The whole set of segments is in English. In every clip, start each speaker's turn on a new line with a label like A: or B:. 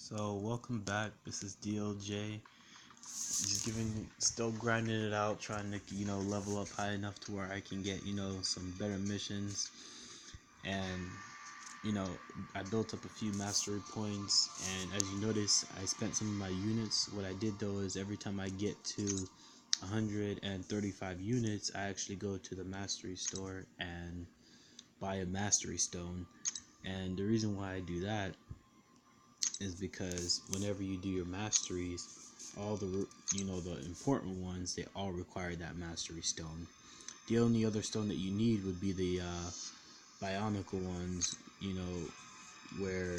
A: So welcome back. This is DLJ. Still grinding it out, trying to level up high enough to where I can get some better missions. And I built up a few mastery points. And as you notice, I spent some of my units. What I did though is every time I get to 135 units, I actually go to the mastery store and buy a mastery stone. And the reason why I do that is because whenever you do your masteries, all the important ones, they all require that mastery stone. The only other stone that you need would be the bionicle ones, where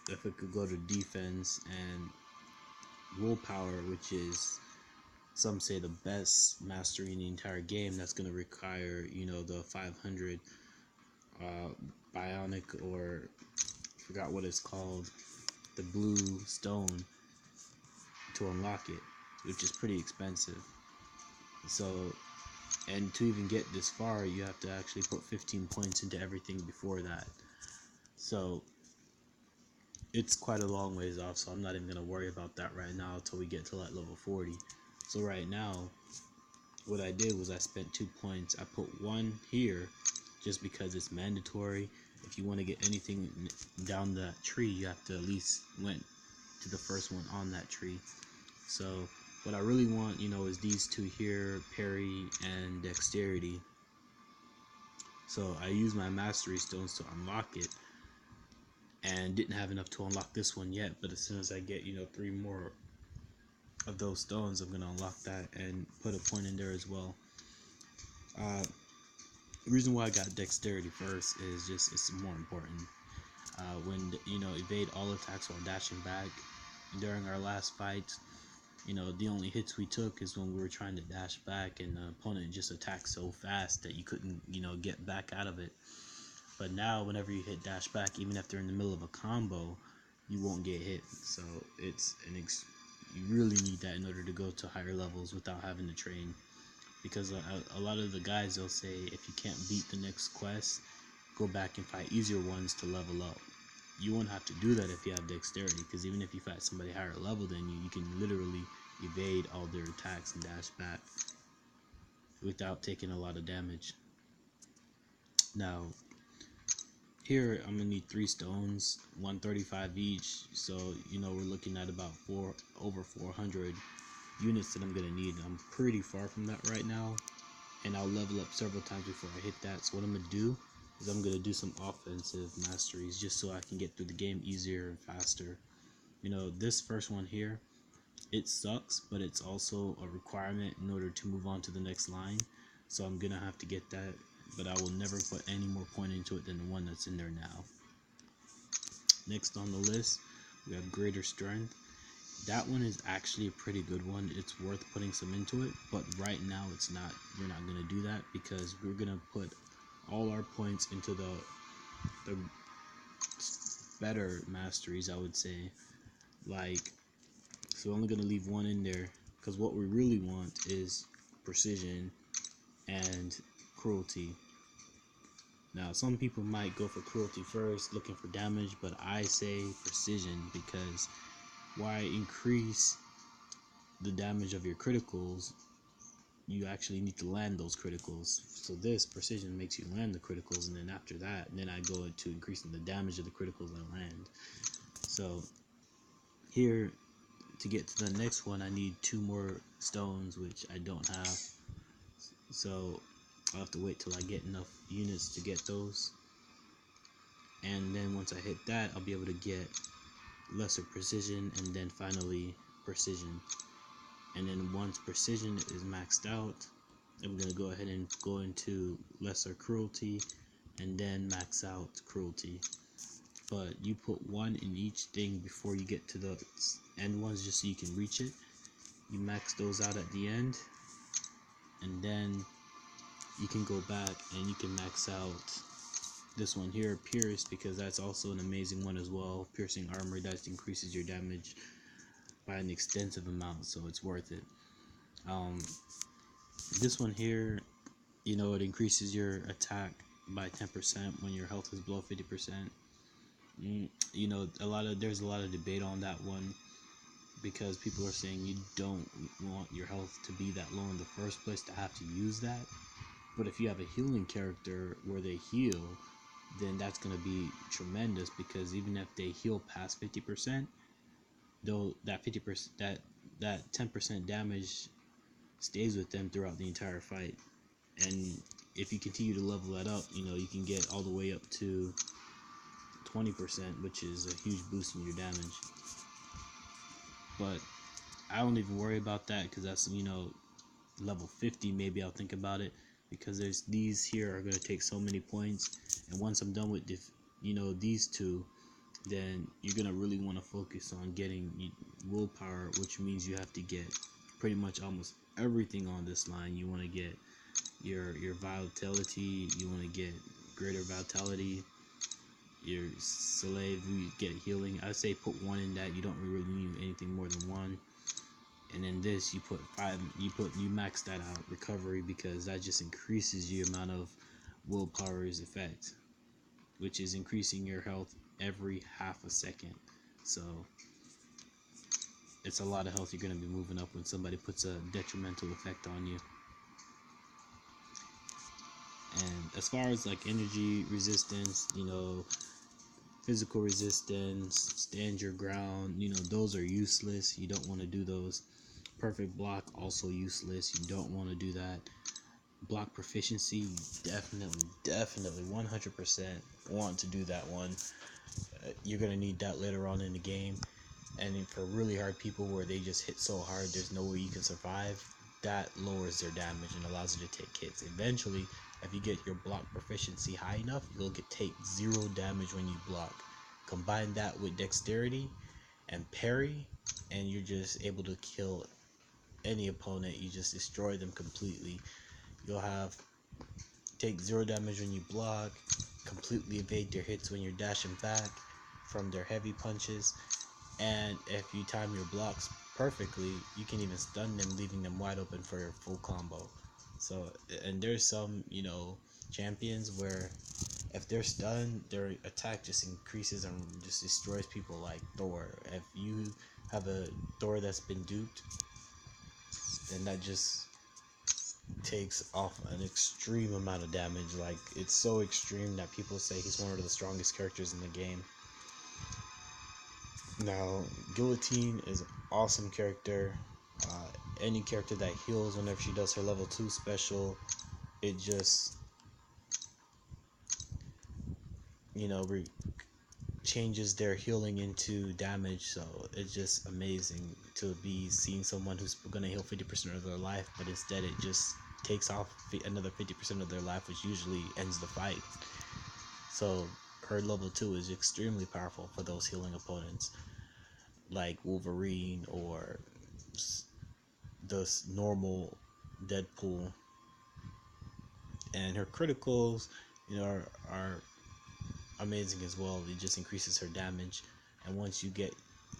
A: if it could go to defense and willpower, which is some say the best mastery in the entire game, that's going to require the 500 bionic, or forgot what it's called, the blue stone, to unlock it, which is pretty expensive. So, and to even get this far, you have to actually put 15 points into everything before that. So it's quite a long ways off, so I'm not even gonna worry about that right now until we get to like level 40. So right now, what I did was I spent 2 points. I put 1 here just because it's mandatory. If you want to get anything down that tree, you have to at least went to the first one on that tree. So what I really want, is these two here, parry and dexterity. So I use my mastery stones to unlock it, and didn't have enough to unlock this one yet, but as soon as I get 3 more of those stones, I'm gonna unlock that and put a point in there as well. The reason why I got dexterity first is just it's more important. When evade all attacks while dashing back. During our last fight, the only hits we took is when we were trying to dash back, and the opponent just attacked so fast that you couldn't get back out of it. But now whenever you hit dash back, even if they're in the middle of a combo, you won't get hit. So it's you really need that in order to go to higher levels without having to train. Because a lot of the guys, they'll say if you can't beat the next quest, go back and fight easier ones to level up. You won't have to do that if you have dexterity, because even if you fight somebody higher level than you, you can literally evade all their attacks and dash back without taking a lot of damage. Now here I'm gonna need 3 stones, 135 each, so we're looking at about over 400 units that I'm gonna need. I'm pretty far from that right now, and I'll level up several times before I hit that. So what I'm gonna do is I'm gonna do some offensive masteries just so I can get through the game easier and faster. This first one here, it sucks, but it's also a requirement in order to move on to the next line. So I'm gonna have to get that, but I will never put any more point into it than the one that's in there now. Next on the list, we have greater strength. That one is actually a pretty good one. It's worth putting some into it, but right now it's not. We're not going to do that because we're going to put all our points into the better masteries, I would say. So we're only going to leave 1 in there because what we really want is precision and cruelty. Now some people might go for cruelty first, looking for damage, but I say precision, because why increase the damage of your criticals? You actually need to land those criticals. So this precision makes you land the criticals, and then after that, I go into increasing the damage of the criticals I land. So here, to get to the next one, I need 2 more stones, which I don't have. So I'll have to wait till I get enough units to get those. And then once I hit that, I'll be able to get lesser precision, and then finally precision. And then once precision is maxed out, I'm going to go ahead and go into lesser cruelty and then max out cruelty. But you put 1 in each thing before you get to the end ones, just so you can reach it. You max those out at the end, and then you can go back and you can max out this one here, Pierce, because that's also an amazing one as well. Piercing armor, that increases your damage by an extensive amount, so it's worth it. This one here, it increases your attack by 10% when your health is below 50%. You know, there's a lot of debate on that one, because people are saying you don't want your health to be that low in the first place to have to use that. But if you have a healing character where they heal, then that's going to be tremendous, because even if they heal past 50%, though that 50%, that 10% damage stays with them throughout the entire fight. And if you continue to level that up, you know, you can get all the way up to 20%, which is a huge boost in your damage. But I don't even worry about that, because that's, you know, level 50 maybe I'll think about it, because there's these here are going to take so many points, and once I'm done with you know, these two, then you're going to really want to focus on getting willpower, which means you have to get pretty much almost everything on this line. You want to get your vitality, you want to get greater vitality, your slave, you get healing. I say put one in that. You don't really need anything more than one. And then this, you put 5, you max that out, recovery, because that just increases the amount of willpower's effect, which is increasing your health every half a second. So it's a lot of health you're going to be moving up when somebody puts a detrimental effect on you. And as far as like energy resistance, you know, physical resistance, stand your ground, you know, those are useless. You don't want to do those. Perfect block, also useless. You don't want to do that. Block proficiency, definitely 100% want to do that one. You're gonna need that later on in the game, and for really hard people where they just hit so hard there's no way you can survive, that lowers their damage and allows you to take hits. Eventually, if you get your block proficiency high enough, you'll take 0 damage when you block. Combine that with dexterity and parry, and you're just able to kill any opponent. You just destroy them completely. You'll have take 0 damage when you block, completely evade their hits when you're dashing back from their heavy punches, and if you time your blocks perfectly, you can even stun them, leaving them wide open for your full combo. So, and there's some, you know, champions where if they're stunned, their attack just increases and just destroys people, like Thor. If you have a Thor that's been duped, then that just takes off an extreme amount of damage. Like, it's so extreme that people say he's one of the strongest characters in the game. Now, Guillotine is an awesome character. Any character that heals whenever she does her level 2 special, it just, you know, changes their healing into damage. So it's just amazing to be seeing someone who's going to heal 50% of their life, but instead it just takes off another 50% of their life, which usually ends the fight. So her level 2 is extremely powerful for those healing opponents like Wolverine or the normal Deadpool. And her criticals, you know, are amazing as well. It just increases her damage, and once you get,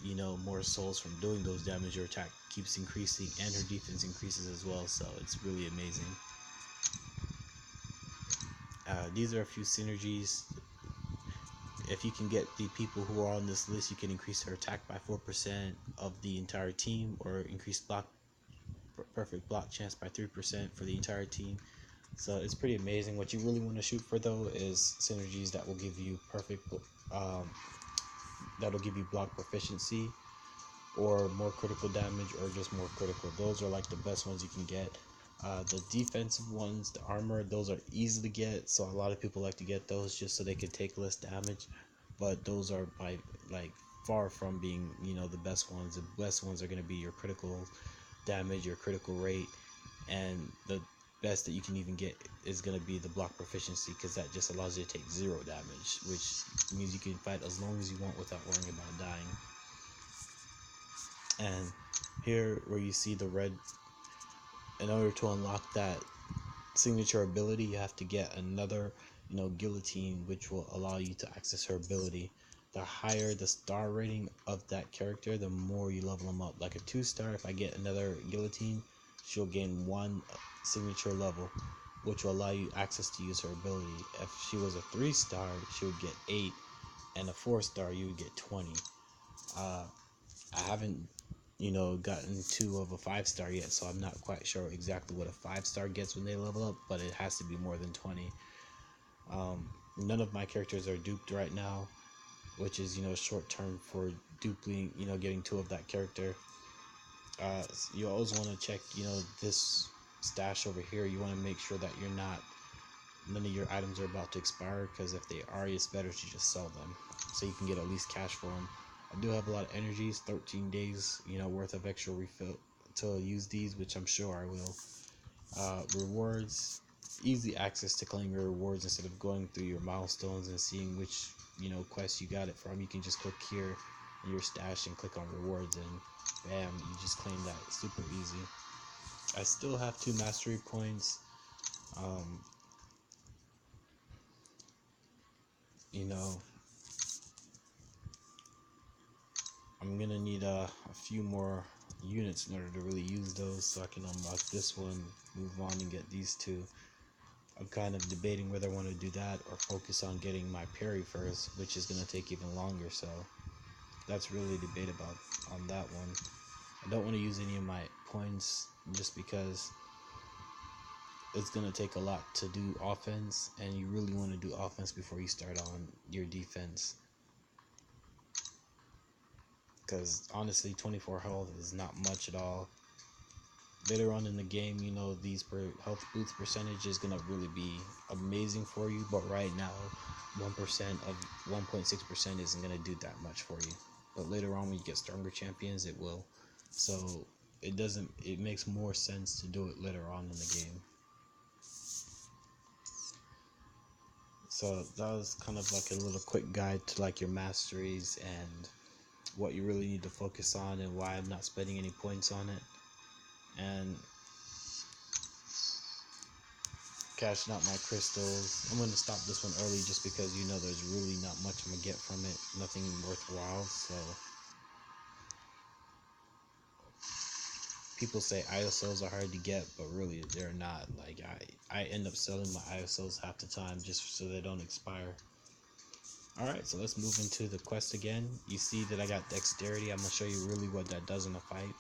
A: you know, more souls from doing those damage, your attack keeps increasing and her defense increases as well. So it's really amazing. These are a few synergies. If you can get the people who are on this list, you can increase her attack by 4% of the entire team, or increase perfect block chance by 3% for the entire team. So it's pretty amazing. What you really want to shoot for, though, is synergies that will give you that'll give you block proficiency, or more critical damage, or just more critical. Those are like the best ones you can get. The defensive ones, the armor, those are easy to get, so a lot of people like to get those just so they can take less damage. But those are by like far from being, you know, the best ones. The best ones are going to be your critical damage, your critical rate, and the best that you can even get is going to be the block proficiency, because that just allows you to take 0 damage, which means you can fight as long as you want without worrying about dying. And here where you see the red, in order to unlock that signature ability, you have to get another, you know, guillotine, which will allow you to access her ability. The higher the star rating of that character, the more you level them up. Like a 2-star, if I get another guillotine, she'll gain 1 signature level, which will allow you access to use her ability. If she was a 3-star, she would get 8, and a 4-star you would get 20. I haven't gotten 2 of a 5-star yet, so I'm not quite sure exactly what a 5-star gets when they level up, but it has to be more than 20. None of my characters are duped right now, which is short term for duping, getting 2 of that character. You always want to check this stash over here. You want to make sure that none of your items are about to expire, because if they are, it's better to just sell them so you can get at least cash for them. I do have a lot of energies, 13 days worth of extra refill to use these, which I'm sure I will. Rewards, easy access to claim your rewards instead of going through your milestones and seeing which quest you got it from. You can just click here in your stash and click on rewards, and bam, you just claim that super easy. I still have 2 mastery points. I'm gonna need a few more units in order to really use those, so I can unlock this one, move on, and get these 2. I'm kind of debating whether I want to do that or focus on getting my parry first, which is gonna take even longer. So that's really debatable on that one. I don't want to use any of my points just because it's gonna take a lot to do offense, and you really want to do offense before you start on your defense. Because honestly, 24 health is not much at all. Later on in the game, these health boost percentage is gonna really be amazing for you, but right now 1% of 1.6% isn't gonna do that much for you. But later on, when you get stronger champions, it will. So it makes more sense to do it later on in the game. So that was kind of like a little quick guide to like your masteries and what you really need to focus on, and why I'm not spending any points on it, and cashing out my crystals. I'm going to stop this one early just because there's really not much I'm going to get from it, nothing worthwhile. So people say ISOs are hard to get, but really they're not. Like I end up selling my ISOs half the time just so they don't expire. Alright, so let's move into the quest again. You see that I got dexterity. I'm going to show you really what that does in a fight.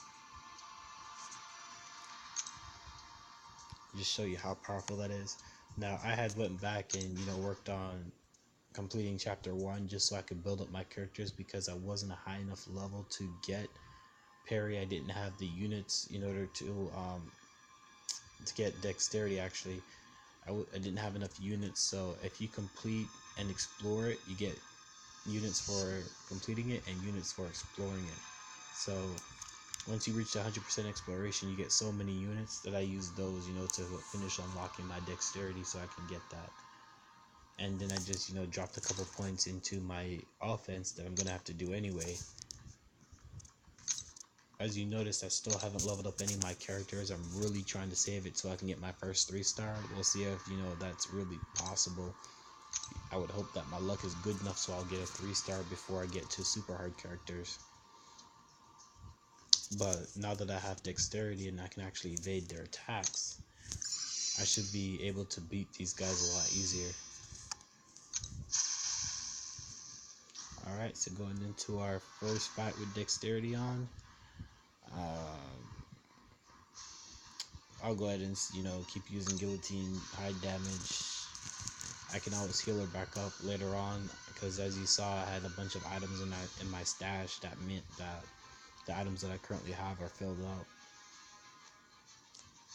A: Just show you how powerful that is. Now, I had went back and worked on completing chapter 1 just so I could build up my characters, because I wasn't a high enough level to get parry. I didn't have the units in order to get dexterity. Actually, I didn't have enough units. So if you complete and explore it, you get units for completing it and units for exploring it. So once you reach 100% exploration, you get so many units that I use those to finish unlocking my dexterity so I can get that. And then I just dropped a couple points into my offense that I'm gonna have to do anyway. As you notice, I still haven't leveled up any of my characters. I'm really trying to save it so I can get my first 3-star. We'll see if that's really possible. I would hope that my luck is good enough so I'll get a 3-star before I get to super hard characters. But now that I have dexterity and I can actually evade their attacks, I should be able to beat these guys a lot easier. Alright, so going into our first fight with dexterity on, I'll go ahead and keep using guillotine, high damage. I can always heal her back up later on, because as you saw, I had a bunch of items in my stash. That meant that the items that I currently have are filled up.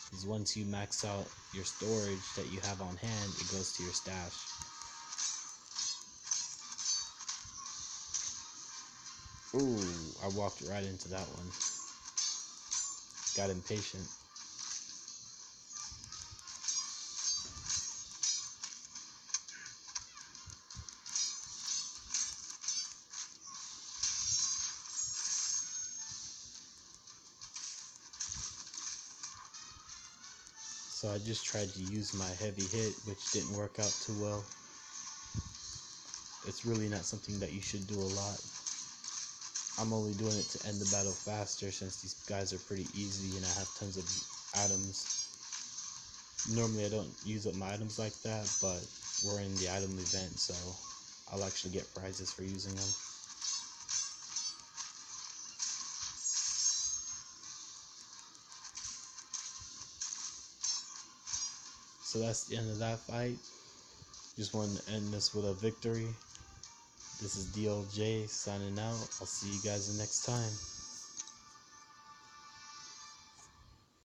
A: Because once you max out your storage that you have on hand, it goes to your stash. Ooh, I walked right into that one. Got impatient. So I just tried to use my heavy hit, which didn't work out too well. It's really not something that you should do a lot. I'm only doing it to end the battle faster, since these guys are pretty easy and I have tons of items. Normally I don't use up my items like that, but we're in the item event, so I'll actually get prizes for using them. So that's the end of that fight. Just wanted to end this with a victory. This is DLJ signing out. I'll see you guys the next time.